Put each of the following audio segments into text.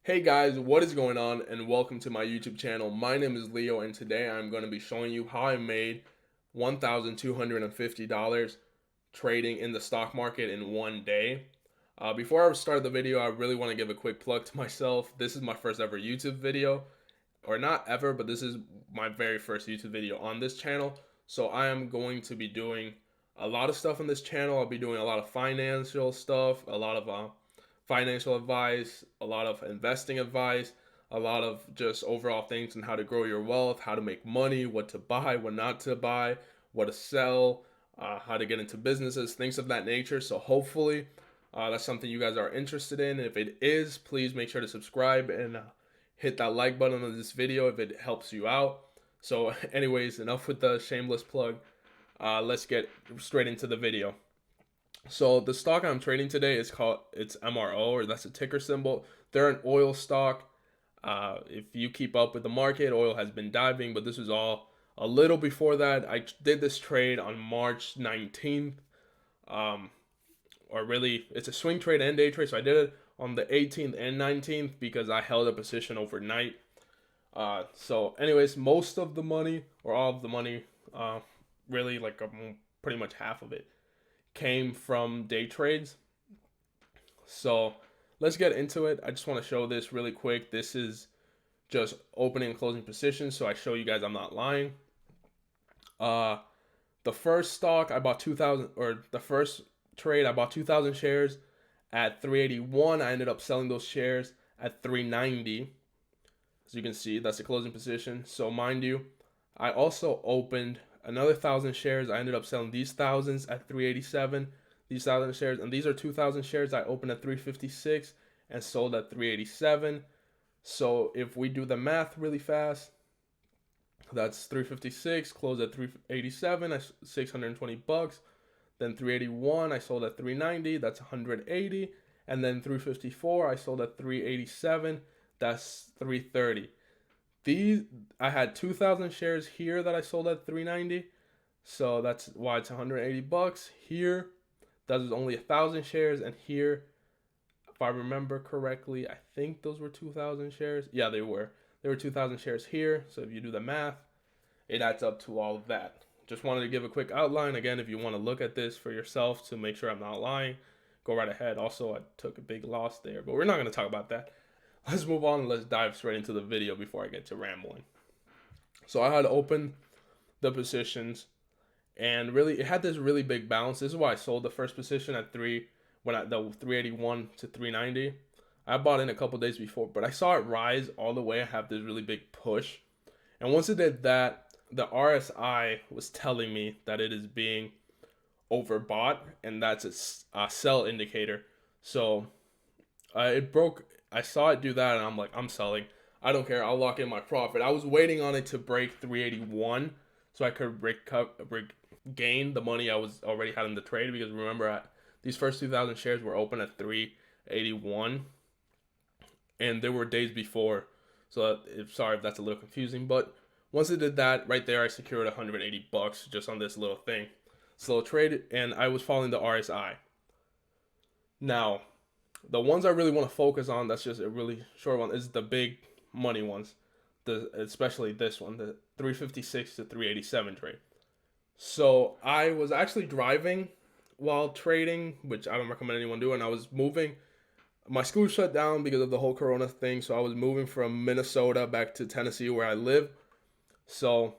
Hey guys, what is going on and welcome to my YouTube channel. My name is Leo and today I'm going to be showing you how I made $1,250 trading in the stock market in one day. Before I start the video, I really want to give a quick plug to myself. This is my first ever YouTube video, or not ever, but this is my very first YouTube video on this channel. So I am going to be doing a lot of stuff on this channel. I'll be doing a lot of financial stuff, a lot of financial advice, a lot of investing advice, a lot of just overall things on how to grow your wealth, how to make money, what to buy, what not to buy, what to sell, how to get into businesses, things of that nature. So hopefully that's something you guys are interested in. If it is, please make sure to subscribe and hit that like button on this video if it helps you out. So anyways, enough with the shameless plug. Let's get straight into the video. So the stock I'm trading today is it's MRO, or that's a ticker symbol. They're an oil stock. If you keep up with the market, oil has been diving, but this was all a little before that. I did this trade on March 19th. Um, or really, it's a swing trade and day trade. So I did it on the 18th and 19th because I held a position overnight. So anyways, most of the money, or all of the money, really like pretty much half of it, came from day trades. So let's get into it. I just want to show this really quick. This is just opening and closing positions, so I show you guys I'm not lying. Uh, the first stock I bought 2,000, or the first trade I bought 2,000 shares at 381. I ended up selling those shares at 390. As you can see, that's the closing position. So mind you, I also opened another 1,000 shares. I ended up selling these thousands at 387. These 1,000 shares, and these are 2,000 shares. I opened at 356 and sold at 387. So if we do the math really fast, that's 356 closed at 387. That's 620 bucks. Then 381, I sold at 390. That's 180. And then 354, I sold at 387. That's 330. These, I had 2,000 shares here that I sold at 390, so that's why it's 180 bucks. Here, that was only 1,000 shares, and here, if I remember correctly, I think those were 2,000 shares. Yeah, they were. There were 2,000 shares here. So if you do the math, it adds up to all of that. Just wanted to give a quick outline. Again, if you want to look at this for yourself to make sure I'm not lying, go right ahead. Also, I took a big loss there, but we're not going to talk about that. Let's move on and let's dive straight into the video before I get to rambling. So I had opened the positions, and really it had this really big bounce. This is why I sold the first position at when at the 381 to 390. I bought in a couple days before, but I saw it rise all the way. I have this really big push, and once it did that, the RSI was telling me that it is being overbought, and that's a sell indicator. So it broke. I saw it do that, and I'm like, I'm selling. I don't care. I'll lock in my profit. I was waiting on it to break 381 so I could gain the money I was already had in the trade, because remember, these first 2,000 shares were open at 381, and there were days before. So sorry if that's a little confusing, but once it did that, right there, I secured 180 bucks just on this little thing. Slow trade, and I was following the RSI. Now, the ones I really want to focus on, that's just a really short one, is the big money ones. Especially this one, the 356 to 387 trade. So I was actually driving while trading, which I don't recommend anyone do, and I was moving. My school shut down because of the whole Corona thing, so I was moving from Minnesota back to Tennessee where I live. So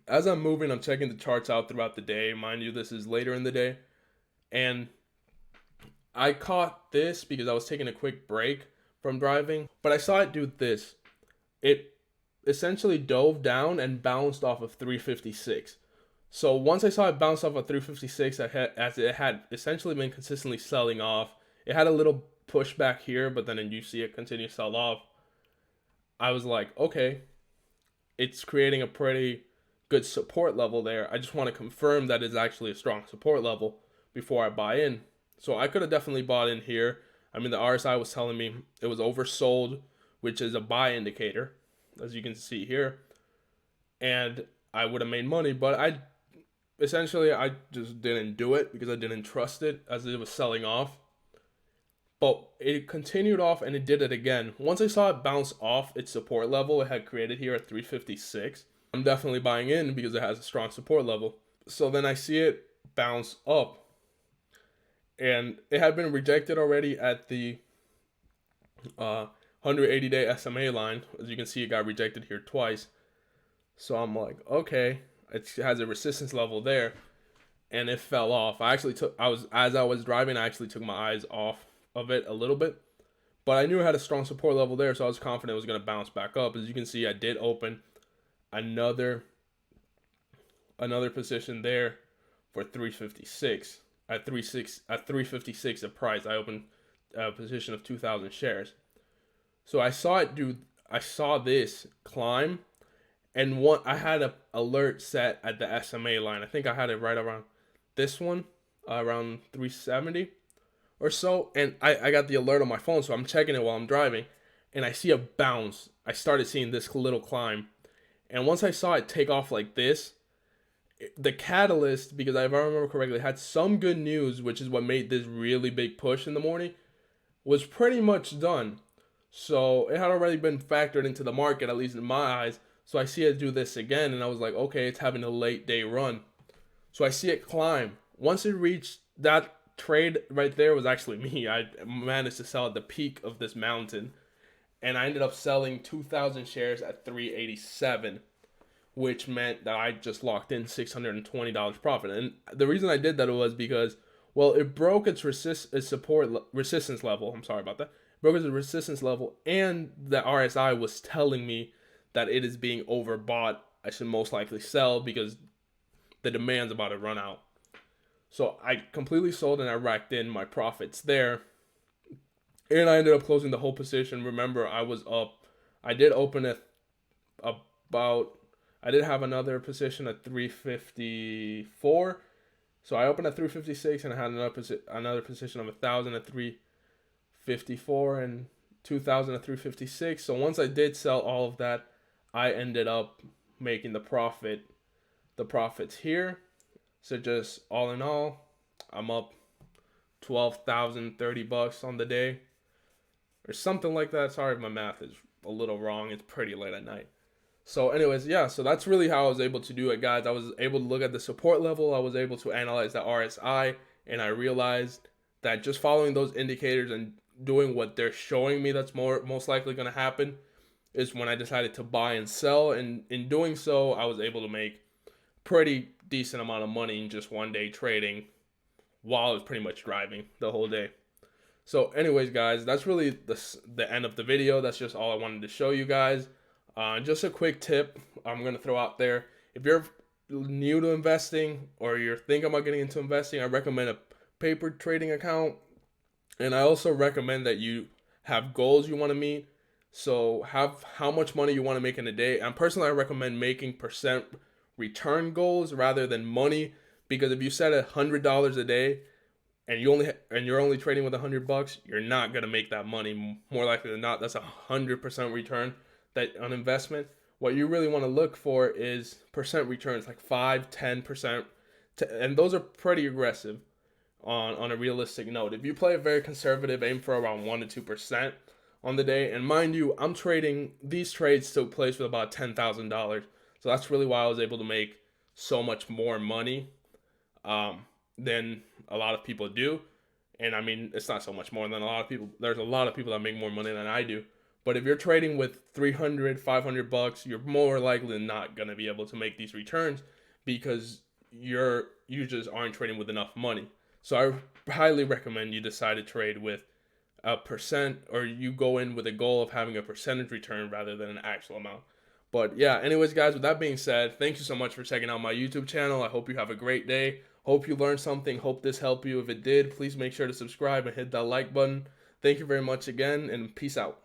as I'm moving, I'm checking the charts out throughout the day. Mind you, this is later in the day. And I caught this because I was taking a quick break from driving, but I saw it do this. It essentially dove down and bounced off of 356. So once I saw it bounce off of 356, as it had essentially been consistently selling off, it had a little pushback here, but then you see it continue to sell off. I was like, okay, it's creating a pretty good support level there. I just want to confirm that it's actually a strong support level before I buy in. So I could have definitely bought in here. I mean, the RSI was telling me it was oversold, which is a buy indicator, as you can see here. And I would have made money, but I just didn't do it because I didn't trust it as it was selling off. but it continued off and it did it again. Once I saw it bounce off its support level it had created here at 356, I'm definitely buying in because it has a strong support level. So then I see it bounce up, and it had been rejected already at the 180-day SMA line. As you can see, it got rejected here twice. So I'm like, okay, it has a resistance level there, and it fell off. As I was driving, I actually took my eyes off of it a little bit, but I knew it had a strong support level there, so I was confident it was going to bounce back up. As you can see, I did open another position there for 356 at 356 a price. I opened a position of 2,000 shares. So I saw it do. I saw this climb, and I had a alert set at the SMA line. I think I had it right around this one, around 370 or so, and I got the alert on my phone, so I'm checking it while I'm driving, and I see a bounce. I started seeing this little climb, and once I saw it take off like this, the catalyst, because if I remember correctly, had some good news, which is what made this really big push in the morning, was pretty much done. So it had already been factored into the market, at least in my eyes. So I see it do this again, and I was like, okay, it's having a late day run. So I see it climb. Once it reached that trade right there, was actually me. I managed to sell at the peak of this mountain, and I ended up selling 2,000 shares at 387, which meant that I just locked in $620 profit. And the reason I did that was because, well, it broke its resistance level. I'm sorry about that. It broke its resistance level, and the RSI was telling me that it is being overbought. I should most likely sell because the demand's about to run out. So I completely sold and I racked in my profits there. And I ended up closing the whole position. Remember, I was up. I did open it about. I did have another position at 354. So I opened at 356 and I had another position of 1,000 at 354 and 2,000 at 356. So once I did sell all of that, I ended up making the profits here. So just all in all, I'm up $12,030 on the day, or something like that. Sorry if my math is a little wrong. It's pretty late at night. So anyways, yeah, so that's really how I was able to do it, guys. I was able to look at the support level. I was able to analyze the RSI, and I realized that just following those indicators and doing what they're showing me that's most likely going to happen is when I decided to buy and sell. And in doing so, I was able to make pretty decent amount of money in just one day trading while I was pretty much driving the whole day. So anyways, guys, that's really the end of the video. That's just all I wanted to show you guys. Just a quick tip I'm going to throw out there. If you're new to investing or you're thinking about getting into investing, I recommend a paper trading account. And I also recommend that you have goals you want to meet. So have how much money you want to make in a day. And personally, I recommend making percent return goals rather than money, because if you set $100 a day and you're only trading with $100, you're not gonna make that money. More likely than not, that's 100% return on investment. What you really want to look for is percent returns, like 5-10%, and those are pretty aggressive on a realistic note. If you play a very conservative, aim for around 1-2% on the day. And mind you, I'm trading, these trades took place with about $10,000. So that's really why I was able to make so much more money than a lot of people do. And I mean, it's not so much more than a lot of people. There's a lot of people that make more money than I do. But if you're trading with $300-$500, you're more likely than not going to be able to make these returns because you just aren't trading with enough money. So I highly recommend you decide to trade with a percent, or you go in with a goal of having a percentage return rather than an actual amount. But yeah, anyways, guys, with that being said, thank you so much for checking out my YouTube channel. I hope you have a great day. Hope you learned something. Hope this helped you. If it did, please make sure to subscribe and hit that like button. Thank you very much again, and peace out.